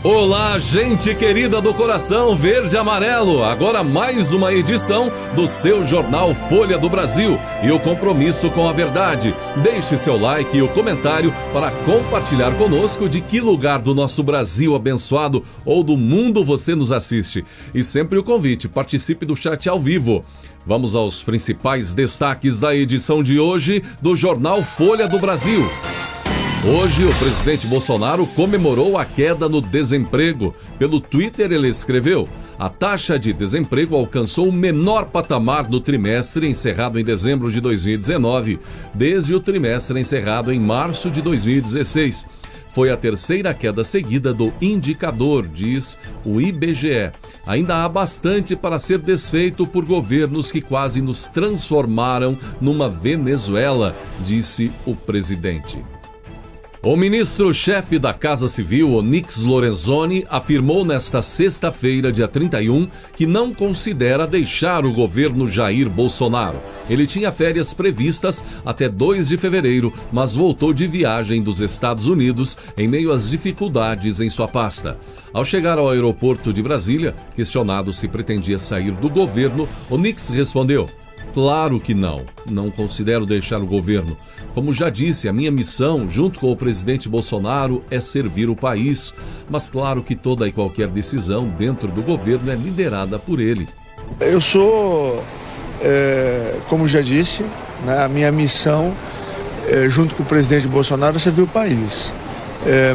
Olá, gente querida do coração verde e amarelo. Agora mais uma edição do seu jornal Folha do Brasil e o compromisso com a verdade. Deixe seu like e o comentário para compartilhar conosco de que lugar do nosso Brasil abençoado ou do mundo você nos assiste. E sempre o convite, participe do chat ao vivo. Vamos aos principais destaques da edição de hoje do jornal Folha do Brasil. Hoje, o presidente Bolsonaro comemorou a queda no desemprego. Pelo Twitter, ele escreveu: a taxa de desemprego alcançou o menor patamar no trimestre encerrado em dezembro de 2019, desde o trimestre encerrado em março de 2016. Foi a terceira queda seguida do indicador, diz o IBGE. Ainda há bastante para ser desfeito por governos que quase nos transformaram numa Venezuela, disse o presidente. O ministro-chefe da Casa Civil, Onyx Lorenzoni, afirmou nesta sexta-feira, dia 31, que não considera deixar o governo Jair Bolsonaro. Ele tinha férias previstas até 2 de fevereiro, mas voltou de viagem dos Estados Unidos em meio às dificuldades em sua pasta. Ao chegar ao aeroporto de Brasília, questionado se pretendia sair do governo, Onyx respondeu: claro que não considero deixar o governo. Como já disse, a minha missão, junto com o presidente Bolsonaro, é servir o país. Mas claro que toda e qualquer decisão dentro do governo é liderada por ele. Eu sou, como já disse, né, a minha missão, junto com o presidente Bolsonaro, é servir o país.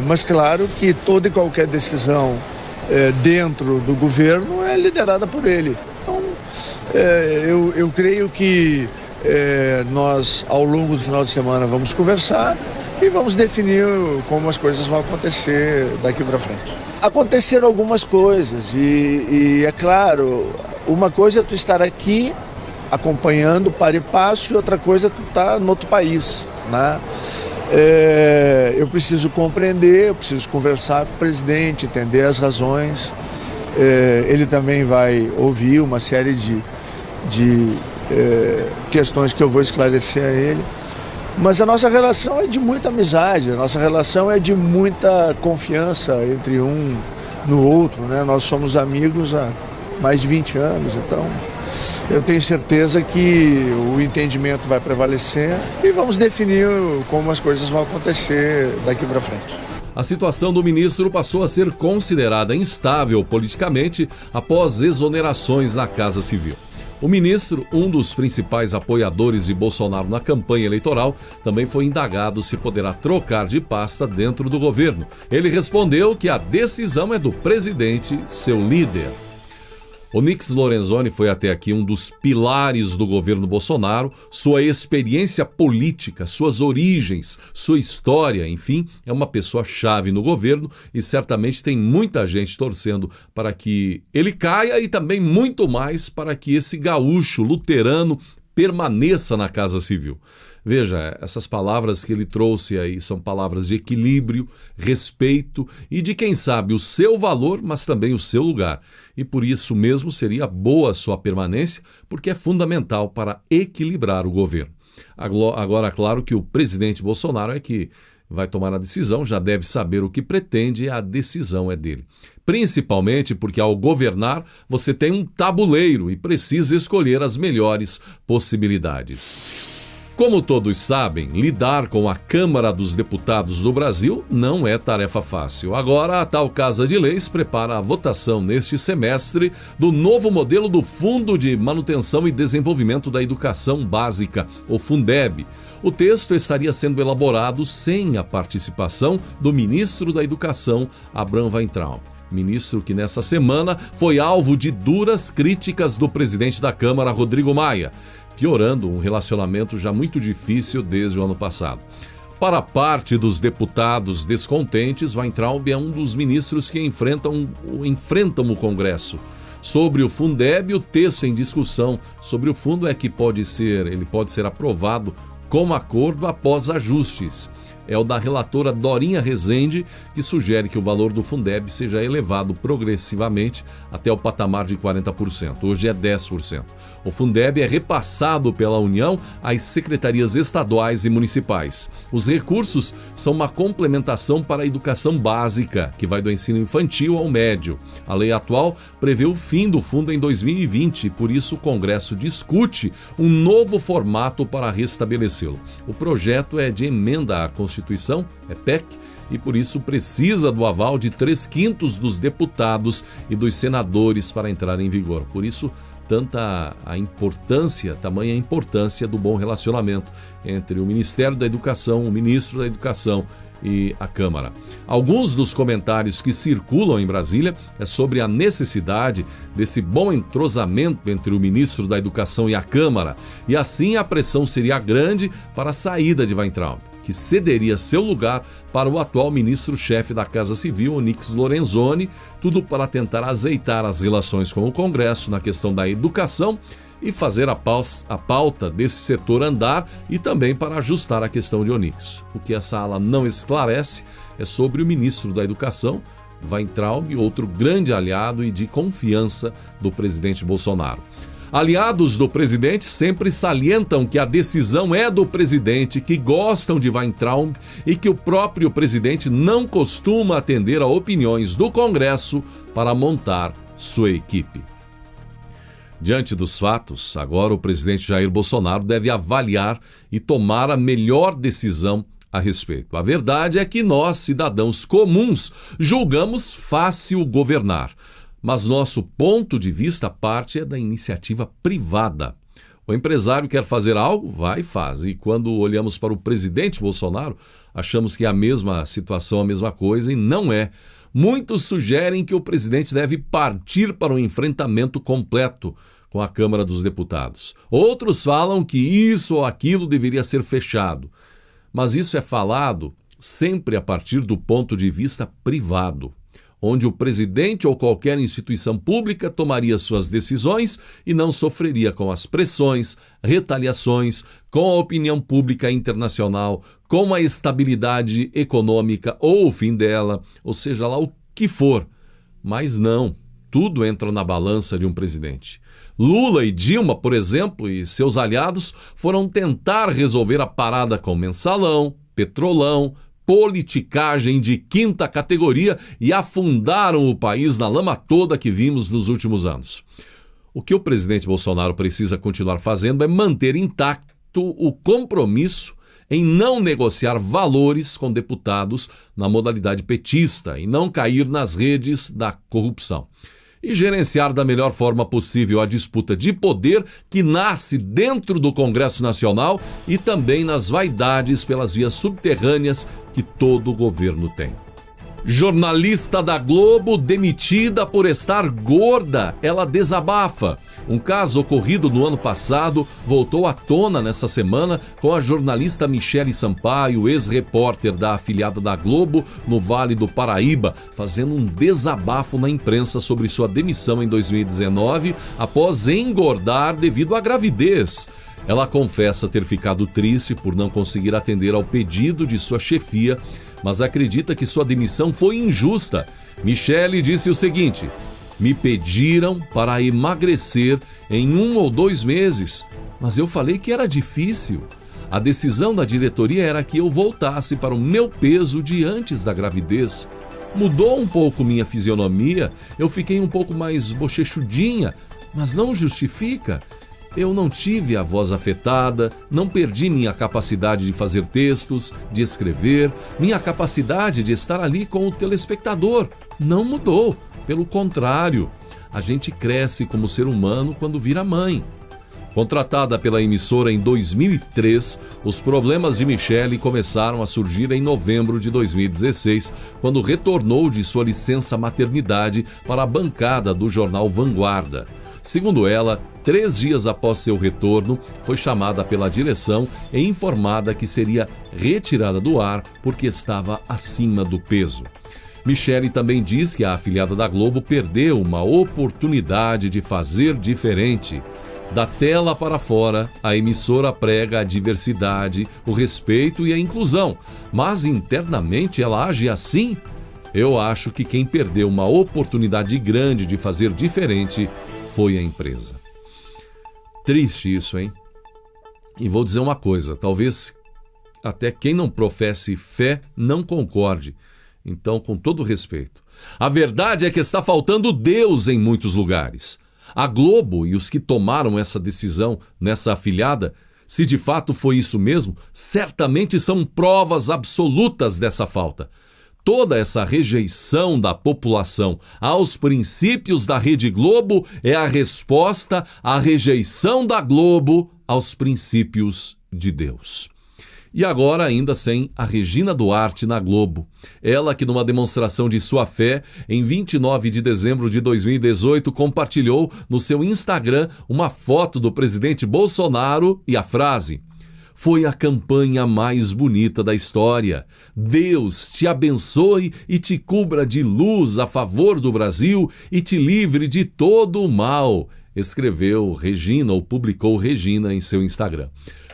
Mas claro que toda e qualquer decisão dentro do governo é liderada por ele. Então, eu creio que nós, ao longo do final de semana, vamos conversar e vamos definir como as coisas vão acontecer daqui para frente. Aconteceram algumas coisas e é claro, uma coisa é tu estar aqui acompanhando para e passo e outra coisa é tu estar no outro país, né? Eu preciso compreender, eu preciso conversar com o presidente, entender as razões. Ele também vai ouvir uma série de questões que eu vou esclarecer a ele, mas a nossa relação é de muita amizade, a nossa relação é de muita confiança entre um no outro, né? Nós somos amigos há mais de 20 anos, então eu tenho certeza que o entendimento vai prevalecer e vamos definir como as coisas vão acontecer daqui para frente. A situação do ministro passou a ser considerada instável politicamente após exonerações na Casa Civil. O ministro, um dos principais apoiadores de Bolsonaro na campanha eleitoral, também foi indagado se poderá trocar de pasta dentro do governo. Ele respondeu que a decisão é do presidente, seu líder. Onyx Lorenzoni foi até aqui um dos pilares do governo Bolsonaro. Sua experiência política, suas origens, sua história, enfim, é uma pessoa-chave no governo e certamente tem muita gente torcendo para que ele caia e também muito mais para que esse gaúcho luterano permaneça na Casa Civil. Veja, essas palavras que ele trouxe aí são palavras de equilíbrio, respeito e de, quem sabe, o seu valor, mas também o seu lugar. E por isso mesmo seria boa a sua permanência, porque é fundamental para equilibrar o governo. Agora, claro que o presidente Bolsonaro é que vai tomar a decisão, já deve saber o que pretende e a decisão é dele. Principalmente porque ao governar você tem um tabuleiro e precisa escolher as melhores possibilidades. Como todos sabem, lidar com a Câmara dos Deputados do Brasil não é tarefa fácil. Agora, a tal Casa de Leis prepara a votação neste semestre do novo modelo do Fundo de Manutenção e Desenvolvimento da Educação Básica, o Fundeb. O texto estaria sendo elaborado sem a participação do ministro da Educação, Abraham Weintraub. Ministro que nessa semana foi alvo de duras críticas do presidente da Câmara, Rodrigo Maia, piorando um relacionamento já muito difícil desde o ano passado. Para parte dos deputados descontentes, Weintraub é um dos ministros que enfrentam o Congresso. Sobre o Fundeb, o texto em discussão sobre o fundo é que ele pode ser aprovado com acordo após ajustes. é o da relatora Dorinha Rezende, que sugere que o valor do Fundeb seja elevado progressivamente até o patamar de 40%. Hoje é 10%. O Fundeb é repassado pela União às secretarias estaduais e municipais. Os recursos são uma complementação para a educação básica, que vai do ensino infantil ao médio. A lei atual prevê o fim do fundo em 2020, por isso o Congresso discute um novo formato para restabelecê-lo. O projeto é de emenda à Constituição, é PEC, e por isso precisa do aval de 3/5 dos deputados e dos senadores para entrar em vigor. Por isso, tamanha a importância do bom relacionamento entre o Ministério da Educação, o Ministro da Educação e a Câmara. Alguns dos comentários que circulam em Brasília é sobre a necessidade desse bom entrosamento entre o Ministro da Educação e a Câmara, e assim a pressão seria grande para a saída de Weintraub, que cederia seu lugar para o atual ministro-chefe da Casa Civil, Onyx Lorenzoni, tudo para tentar azeitar as relações com o Congresso na questão da educação e fazer a pauta desse setor andar, e também para ajustar a questão de Onyx. O que essa ala não esclarece é sobre o ministro da Educação, Weintraub, outro grande aliado e de confiança do presidente Bolsonaro. Aliados do presidente sempre salientam que a decisão é do presidente, que gostam de Weintraub e que o próprio presidente não costuma atender a opiniões do Congresso para montar sua equipe. Diante dos fatos, agora o presidente Jair Bolsonaro deve avaliar e tomar a melhor decisão a respeito. A verdade é que nós, cidadãos comuns, julgamos fácil governar. Mas nosso ponto de vista parte é da iniciativa privada. O empresário quer fazer algo, vai e faz. E quando olhamos para o presidente Bolsonaro, achamos que é a mesma situação, a mesma coisa, e não é. Muitos sugerem que o presidente deve partir para um enfrentamento completo com a Câmara dos Deputados. Outros falam que isso ou aquilo deveria ser fechado. Mas isso é falado sempre a partir do ponto de vista privado, onde o presidente ou qualquer instituição pública tomaria suas decisões e não sofreria com as pressões, retaliações, com a opinião pública internacional, com a estabilidade econômica ou o fim dela, ou seja lá o que for. Mas não, tudo entra na balança de um presidente. Lula e Dilma, por exemplo, e seus aliados foram tentar resolver a parada com mensalão, petrolão, politicagem de quinta categoria e afundaram o país na lama toda que vimos nos últimos anos. O que o presidente Bolsonaro precisa continuar fazendo é manter intacto o compromisso em não negociar valores com deputados na modalidade petista e não cair nas redes da corrupção. E gerenciar da melhor forma possível a disputa de poder que nasce dentro do Congresso Nacional e também nas vaidades pelas vias subterrâneas que todo governo tem. Jornalista da Globo demitida por estar gorda, ela desabafa. Um caso ocorrido no ano passado voltou à tona nessa semana com a jornalista Michele Sampaio, ex-repórter da afiliada da Globo no Vale do Paraíba, fazendo um desabafo na imprensa sobre sua demissão em 2019 após engordar devido à gravidez. Ela confessa ter ficado triste por não conseguir atender ao pedido de sua chefia, mas acredita que sua demissão foi injusta. Michele disse o seguinte: me pediram para emagrecer em 1 ou 2 meses, mas eu falei que era difícil. A decisão da diretoria era que eu voltasse para o meu peso de antes da gravidez. Mudou um pouco minha fisionomia, eu fiquei um pouco mais bochechudinha, mas não justifica. Eu não tive a voz afetada, não perdi minha capacidade de fazer textos, de escrever, minha capacidade de estar ali com o telespectador. Não mudou, pelo contrário, a gente cresce como ser humano quando vira mãe. Contratada pela emissora em 2003, os problemas de Michele começaram a surgir em novembro de 2016, quando retornou de sua licença maternidade para a bancada do jornal Vanguarda. Segundo ela, 3 dias após seu retorno, foi chamada pela direção e informada que seria retirada do ar porque estava acima do peso. Michele também diz que a afiliada da Globo perdeu uma oportunidade de fazer diferente. Da tela para fora, a emissora prega a diversidade, o respeito e a inclusão, mas internamente ela age assim? Eu acho que quem perdeu uma oportunidade grande de fazer diferente foi a empresa. Triste isso, hein? E vou dizer uma coisa, talvez até quem não professe fé não concorde. Então, com todo respeito, a verdade é que está faltando Deus em muitos lugares. A Globo e os que tomaram essa decisão nessa afiliada, se de fato foi isso mesmo, certamente são provas absolutas dessa falta. Toda essa rejeição da população aos princípios da Rede Globo é a resposta à rejeição da Globo aos princípios de Deus. E agora ainda sem a Regina Duarte na Globo. Ela que numa demonstração de sua fé, em 29 de dezembro de 2018, compartilhou no seu Instagram uma foto do presidente Bolsonaro e a frase: "Foi a campanha mais bonita da história. Deus te abençoe e te cubra de luz a favor do Brasil e te livre de todo o mal", escreveu Regina ou publicou Regina em seu Instagram.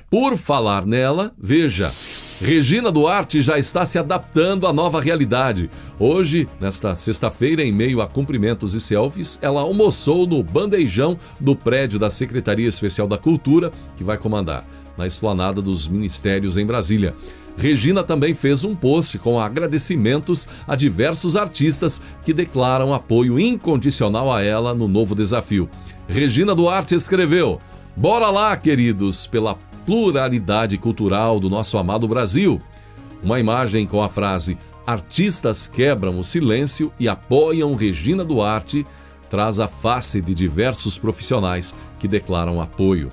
Por falar nela, veja, Regina Duarte já está se adaptando à nova realidade. Hoje, nesta sexta-feira, em meio a cumprimentos e selfies, ela almoçou no bandejão do prédio da Secretaria Especial da Cultura, que vai comandar na esplanada dos Ministérios em Brasília. Regina também fez um post com agradecimentos a diversos artistas que declaram apoio incondicional a ela no novo desafio. Regina Duarte escreveu: "Bora lá, queridos, pela pluralidade cultural do nosso amado Brasil." Uma imagem com a frase "Artistas quebram o silêncio e apoiam Regina Duarte" traz a face de diversos profissionais que declaram apoio.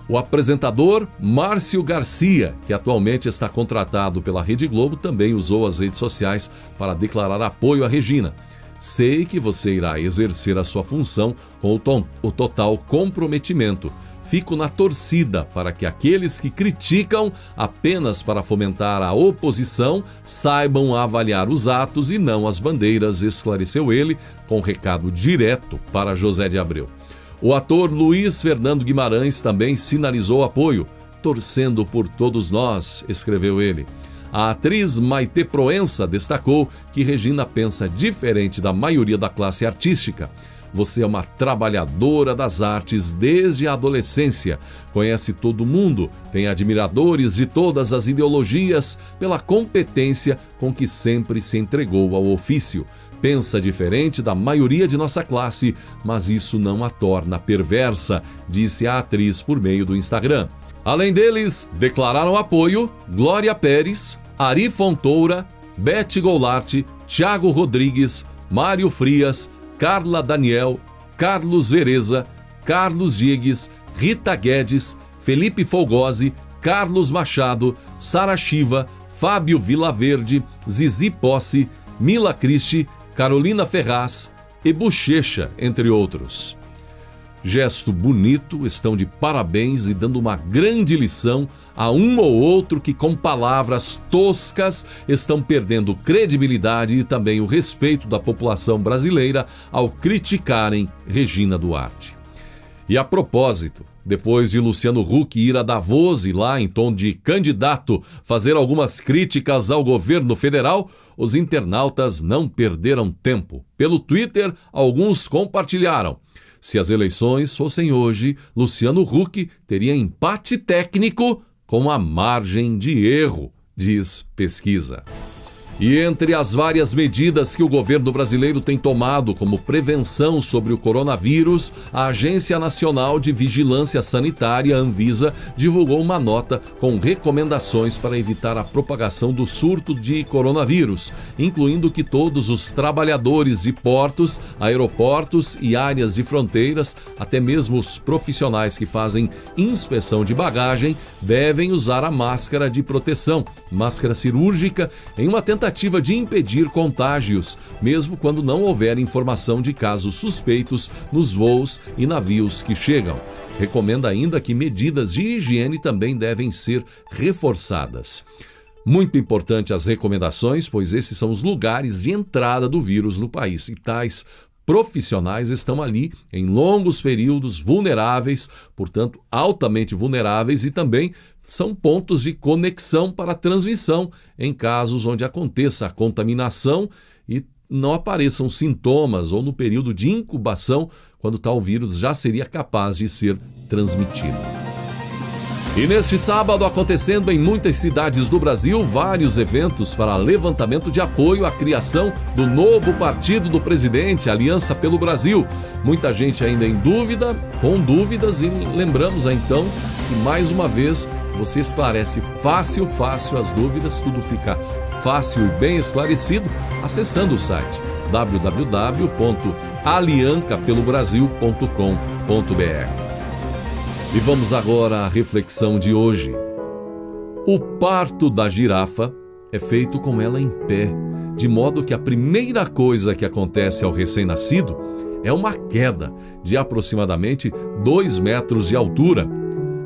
O apresentador Márcio Garcia, que atualmente está contratado pela Rede Globo, também usou as redes sociais para declarar apoio a Regina. "Sei que você irá exercer a sua função com o total comprometimento. Fico na torcida para que aqueles que criticam apenas para fomentar a oposição saibam avaliar os atos e não as bandeiras", esclareceu ele com recado direto para José de Abreu. O ator Luiz Fernando Guimarães também sinalizou apoio. "Torcendo por todos nós", escreveu ele. A atriz Maitê Proença destacou que Regina pensa diferente da maioria da classe artística. "Você é uma trabalhadora das artes desde a adolescência, conhece todo mundo, tem admiradores de todas as ideologias pela competência com que sempre se entregou ao ofício. Pensa diferente da maioria de nossa classe, mas isso não a torna perversa", disse a atriz por meio do Instagram. Além deles, declararam apoio Glória Pérez, Ari Fontoura, Beth Goulart, Thiago Rodrigues, Mário Frias, Carla Daniel, Carlos Vereza, Carlos Diegues, Rita Guedes, Felipe Folgose, Carlos Machado, Sara Shiva, Fábio Vilaverde, Zizi Posse, Mila Cristi, Carolina Ferraz e Bochecha, entre outros. Gesto bonito, estão de parabéns e dando uma grande lição a um ou outro que com palavras toscas estão perdendo credibilidade e também o respeito da população brasileira ao criticarem Regina Duarte. E a propósito, depois de Luciano Huck ir a Davos e lá, em tom de candidato, fazer algumas críticas ao governo federal, os internautas não perderam tempo. Pelo Twitter, alguns compartilharam: "Se as eleições fossem hoje, Luciano Huck teria empate técnico com a margem de erro", diz pesquisa. E entre as várias medidas que o governo brasileiro tem tomado como prevenção sobre o coronavírus, a Agência Nacional de Vigilância Sanitária, Anvisa, divulgou uma nota com recomendações para evitar a propagação do surto de coronavírus, incluindo que todos os trabalhadores de portos, aeroportos e áreas de fronteiras, até mesmo os profissionais que fazem inspeção de bagagem, devem usar a máscara de proteção, máscara cirúrgica, em uma tentativa de impedir contágios, mesmo quando não houver informação de casos suspeitos nos voos e navios que chegam. Recomenda ainda que medidas de higiene também devem ser reforçadas. Muito importante as recomendações, pois esses são os lugares de entrada do vírus no país e tais profissionais estão ali em longos períodos vulneráveis, portanto, altamente vulneráveis, e também são pontos de conexão para a transmissão em casos onde aconteça a contaminação e não apareçam sintomas ou no período de incubação, quando tal vírus já seria capaz de ser transmitido. E neste sábado, acontecendo em muitas cidades do Brasil, vários eventos para levantamento de apoio à criação do novo partido do presidente, Aliança pelo Brasil. Muita gente ainda em dúvida, com dúvidas, e lembramos então que mais uma vez você esclarece fácil as dúvidas, tudo fica fácil e bem esclarecido acessando o site www.aliancapelobrasil.com.br. E vamos agora à reflexão de hoje. O parto da girafa é feito com ela em pé, de modo que a primeira coisa que acontece ao recém-nascido é uma queda de aproximadamente 2 metros de altura.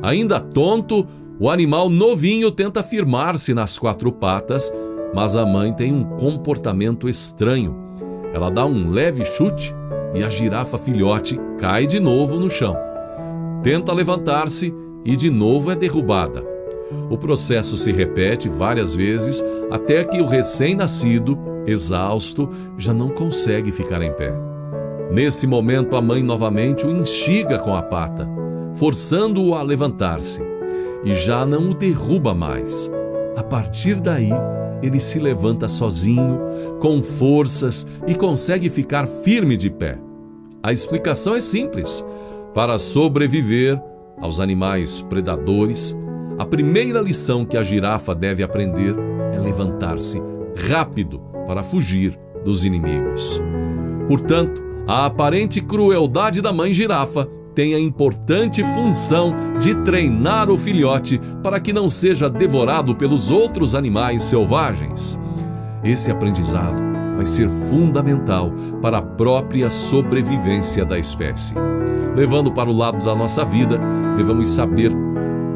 Ainda tonto, o animal novinho tenta firmar-se nas 4 patas, mas a mãe tem um comportamento estranho. Ela dá um leve chute e a girafa filhote cai de novo no chão. Tenta levantar-se e de novo é derrubada. O processo se repete várias vezes até que o recém-nascido, exausto, já não consegue ficar em pé. Nesse momento, a mãe novamente o instiga com a pata, forçando-o a levantar-se, e já não o derruba mais. A partir daí, ele se levanta sozinho, com forças, e consegue ficar firme de pé. A explicação é simples. Para sobreviver aos animais predadores, a primeira lição que a girafa deve aprender é levantar-se rápido para fugir dos inimigos. Portanto, a aparente crueldade da mãe girafa tem a importante função de treinar o filhote para que não seja devorado pelos outros animais selvagens. Esse aprendizado vai ser fundamental para a própria sobrevivência da espécie. Levando para o lado da nossa vida, devemos saber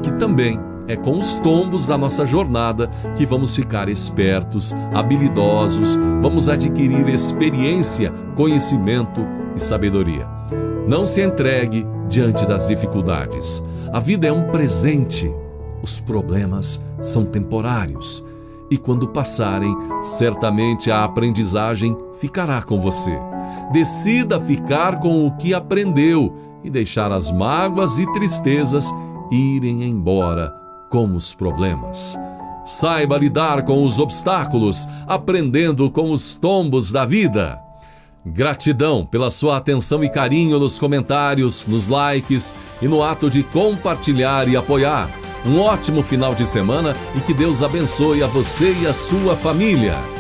que também é com os tombos da nossa jornada que vamos ficar espertos, habilidosos, vamos adquirir experiência, conhecimento e sabedoria. Não se entregue diante das dificuldades. A vida é um presente. Os problemas são temporários. E quando passarem, certamente a aprendizagem ficará com você. Decida ficar com o que aprendeu e deixar as mágoas e tristezas irem embora com os problemas. Saiba lidar com os obstáculos, aprendendo com os tombos da vida. Gratidão pela sua atenção e carinho nos comentários, nos likes e no ato de compartilhar e apoiar. Um ótimo final de semana e que Deus abençoe a você e a sua família.